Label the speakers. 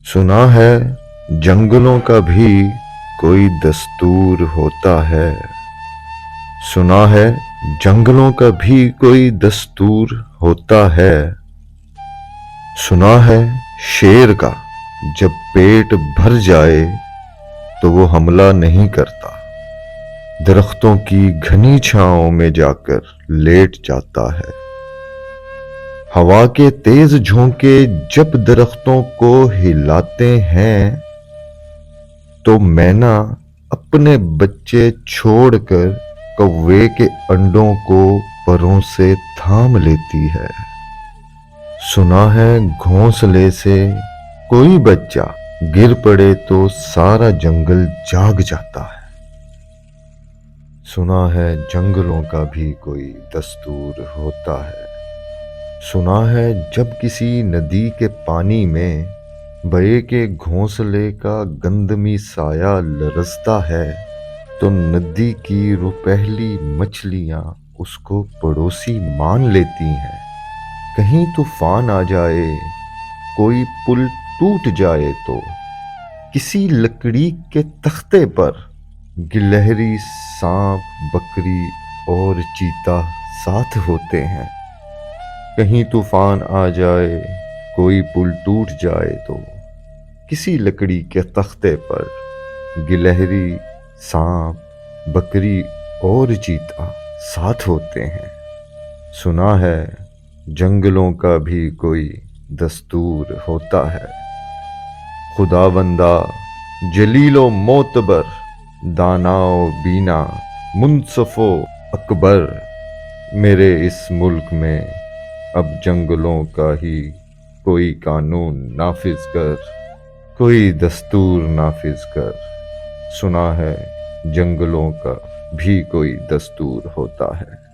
Speaker 1: सुना है जंगलों का भी कोई दस्तूर होता है। सुना है जंगलों का भी कोई दस्तूर होता है। सुना है शेर का जब पेट भर जाए तो वो हमला नहीं करता, दरख्तों की घनी छांव में जाकर लेट जाता है। हवा के तेज झोंके जब दरख्तों को हिलाते हैं तो मैना अपने बच्चे छोड़कर कौवे के अंडों को परों से थाम लेती है। सुना है घोंसले से कोई बच्चा गिर पड़े तो सारा जंगल जाग जाता है। सुना है जंगलों का भी कोई दस्तूर होता है। सुना है जब किसी नदी के पानी में बये के घोंसले का गंदमी साया लरसता है तो नदी की रुपहली मछलियां उसको पड़ोसी मान लेती हैं। कहीं तूफान आ जाए, कोई पुल टूट जाए तो किसी लकड़ी के तख्ते पर गिलहरी, सांप, बकरी और चीता साथ होते हैं। कहीं तूफान आ जाए, कोई पुल टूट जाए तो किसी लकड़ी के तख्ते पर गिलहरी, सांप, बकरी और चीता साथ होते हैं। सुना है जंगलों का भी कोई दस्तूर होता है। खुदाबंदा जलीलो मोतबर, दानाओ बीना, मुनसफो अकबर, मेरे इस मुल्क में अब जंगलों का ही कोई कानून नाफिज कर, कोई दस्तूर नाफिज कर। सुना है जंगलों का भी कोई दस्तूर होता है।